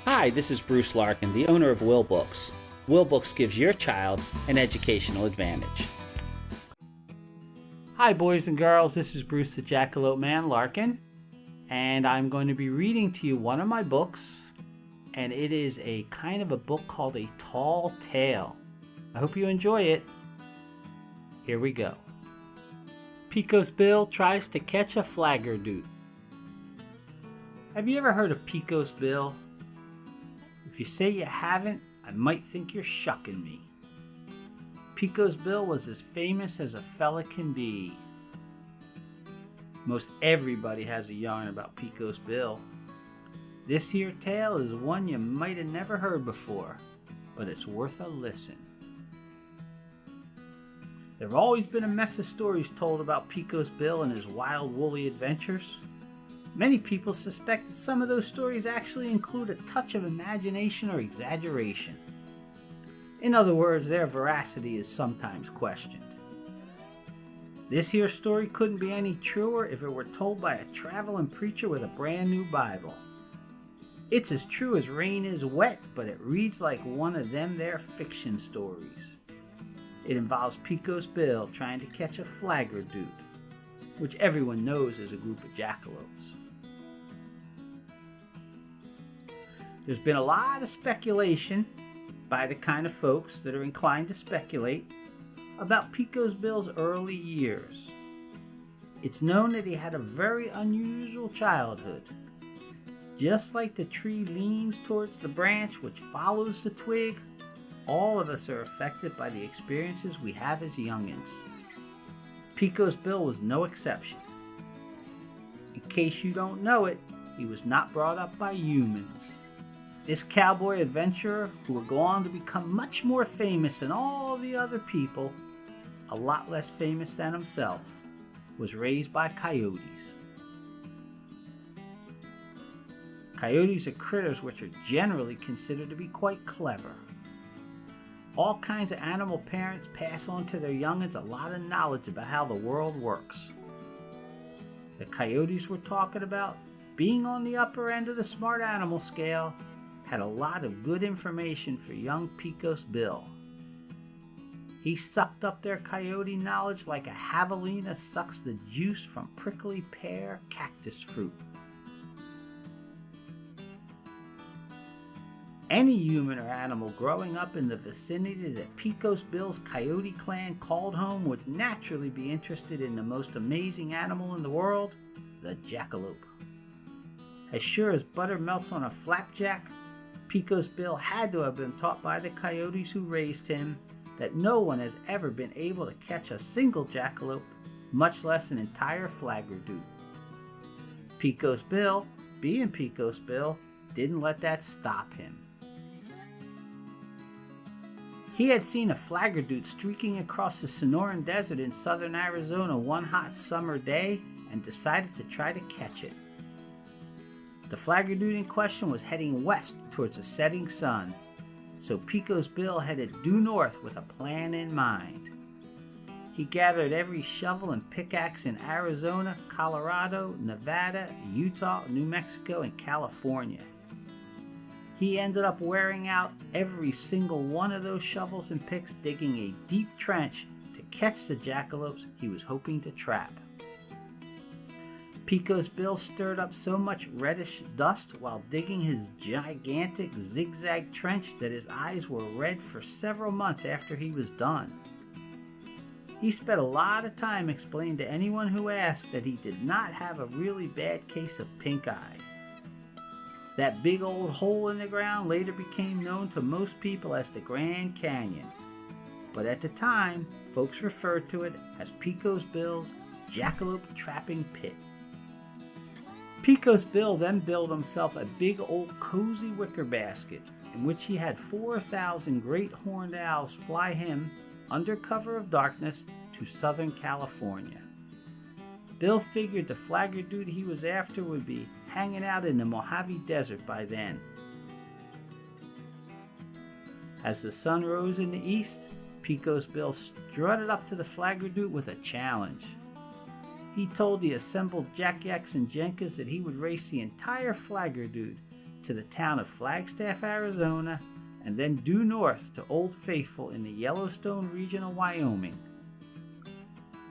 Hi, this is Bruce Larkin, the owner of Wilbooks. Wilbooks gives your child an educational advantage. Hi boys and girls, this is Bruce the Jackalope Man, Larkin, and I'm going to be reading to you one of my books, and it is a kind of a book called A Tall Tale. I hope you enjoy it. Here we go. Pecos Bill tries to catch a Flaggerdoot. Have you ever heard of Pecos Bill? If you say you haven't, I might think you're shucking me. Pecos Bill was as famous as a fella can be. Most everybody has a yarn about Pecos Bill. This here tale is one you might have never heard before, but it's worth a listen. There have always been a mess of stories told about Pecos Bill and his wild woolly adventures. Many people suspect that some of those stories actually include a touch of imagination or exaggeration. In other words, their veracity is sometimes questioned. This here story couldn't be any truer if it were told by a traveling preacher with a brand new Bible. It's as true as rain is wet, but it reads like one of them there fiction stories. It involves Pecos Bill trying to catch a Flaggerdoot, which everyone knows is a group of jackalopes. There's been a lot of speculation by the kind of folks that are inclined to speculate about Pecos Bill's early years. It's known that he had a very unusual childhood. Just like the tree leans towards the branch which follows the twig, all of us are affected by the experiences we have as youngins. Pecos Bill was no exception. In case you don't know it, he was not brought up by humans. This cowboy adventurer, who would go on to become much more famous than all the other people, a lot less famous than himself, was raised by coyotes. Coyotes are critters which are generally considered to be quite clever. All kinds of animal parents pass on to their youngins a lot of knowledge about how the world works. The coyotes we're talking about, being on the upper end of the smart animal scale, had a lot of good information for young Pecos Bill. He sucked up their coyote knowledge like a javelina sucks the juice from prickly pear cactus fruit. Any human or animal growing up in the vicinity that Pecos Bill's coyote clan called home would naturally be interested in the most amazing animal in the world, the jackalope. As sure as butter melts on a flapjack, Pecos Bill had to have been taught by the coyotes who raised him that no one has ever been able to catch a single jackalope, much less an entire Flaggerdoot. Pecos Bill, being Pecos Bill, didn't let that stop him. He had seen a Flaggerdoot streaking across the Sonoran Desert in southern Arizona one hot summer day and decided to try to catch it. The Flaggerdoot in question was heading west towards the setting sun, so Pecos Bill headed due north with a plan in mind. He gathered every shovel and pickaxe in Arizona, Colorado, Nevada, Utah, New Mexico, and California. He ended up wearing out every single one of those shovels and picks, digging a deep trench to catch the jackalopes he was hoping to trap. Pecos Bill stirred up so much reddish dust while digging his gigantic zigzag trench that his eyes were red for several months after he was done. He spent a lot of time explaining to anyone who asked that he did not have a really bad case of pink eye. That big old hole in the ground later became known to most people as the Grand Canyon, but at the time, folks referred to it as Pecos Bill's Jackalope Trapping Pit. Pecos Bill then built himself a big old cozy wicker basket in which he had 4,000 great horned owls fly him, under cover of darkness, to Southern California. Bill figured the Flaggerdoot he was after would be hanging out in the Mojave Desert by then. As the sun rose in the east, Pecos Bill strutted up to the Flaggerdoot with a challenge. He told the assembled Jack-Yaks and Jenkins that he would race the entire Flaggerdoot to the town of Flagstaff, Arizona, and then due north to Old Faithful in the Yellowstone region of Wyoming.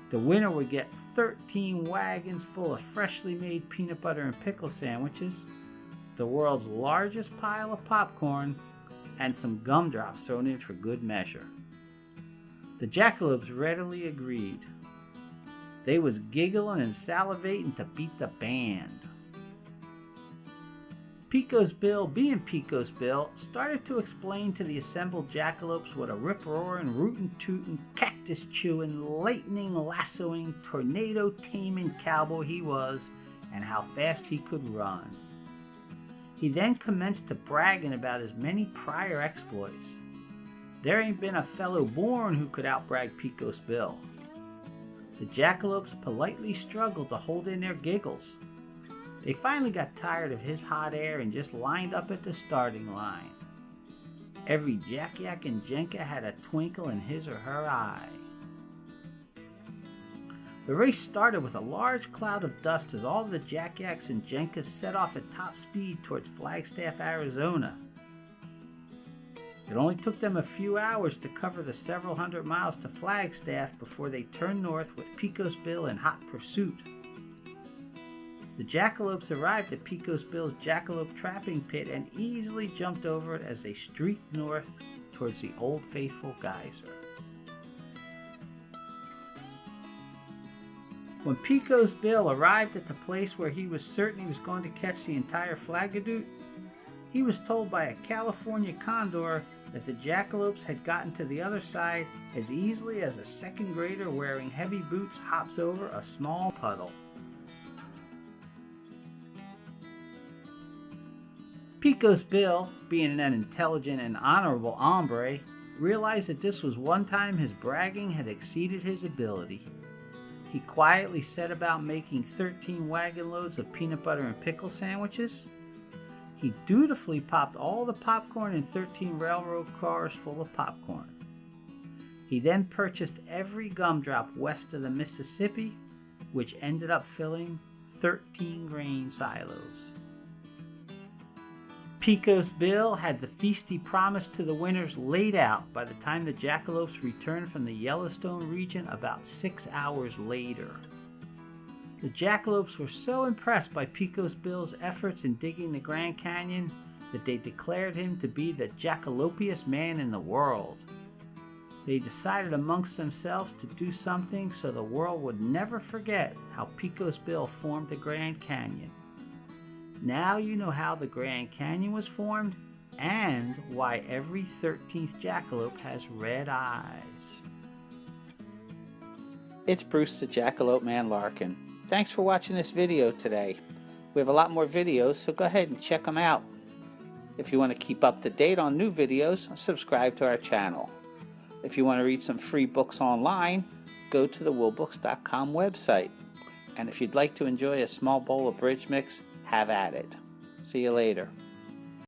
The winner would get 13 wagons full of freshly made peanut butter and pickle sandwiches, the world's largest pile of popcorn, and some gumdrops thrown in for good measure. The Jackalopes readily agreed. They was giggling and salivating to beat the band. Pecos Bill B and Pecos Bill started to explain to the assembled jackalopes what a rip-roaring, rootin'-tootin', cactus-chewing, lightning-lassoing, tornado-taming cowboy he was and how fast he could run. He then commenced to bragging about his many prior exploits. There ain't been a fellow born who could outbrag Pecos Bill. The jackalopes politely struggled to hold in their giggles. They finally got tired of his hot air and just lined up at the starting line. Every Jack-Yak and Jenka had a twinkle in his or her eye. The race started with a large cloud of dust as all the Jack-Yaks and Jenkas set off at top speed towards Flagstaff, Arizona. It only took them a few hours to cover the several hundred miles to Flagstaff before they turned north with Pecos Bill in hot pursuit. The jackalopes arrived at Pecos Bill's Jackalope trapping pit and easily jumped over it as they streaked north towards the Old Faithful geyser. When Pecos Bill arrived at the place where he was certain he was going to catch the entire Flaggerdoot, he was told by a California condor that the jackalopes had gotten to the other side as easily as a second grader wearing heavy boots hops over a small puddle. Pecos Bill, being an intelligent and honorable hombre, realized that this was one time his bragging had exceeded his ability. He quietly set about making 13 wagon loads of peanut butter and pickle sandwiches. He dutifully popped all the popcorn in 13 railroad cars full of popcorn. He then purchased every gumdrop west of the Mississippi, which ended up filling 13 grain silos. Pecos Bill had the feast he promised to the winners laid out by the time the jackalopes returned from the Yellowstone region about 6 hours later. The jackalopes were so impressed by Pecos Bill's efforts in digging the Grand Canyon that they declared him to be the Jackalopiest man in the world. They decided amongst themselves to do something so the world would never forget how Pecos Bill formed the Grand Canyon. Now you know how the Grand Canyon was formed and why every 13th jackalope has red eyes. It's Bruce the Jackalope Man Larkin. Thanks for watching this video today. We have a lot more videos, so go ahead and check them out. If you want to keep up to date on new videos, subscribe to our channel. If you want to read some free books online, go to the Wilbooks.com website. And if you'd like to enjoy a small bowl of bridge mix, have at it. See you later.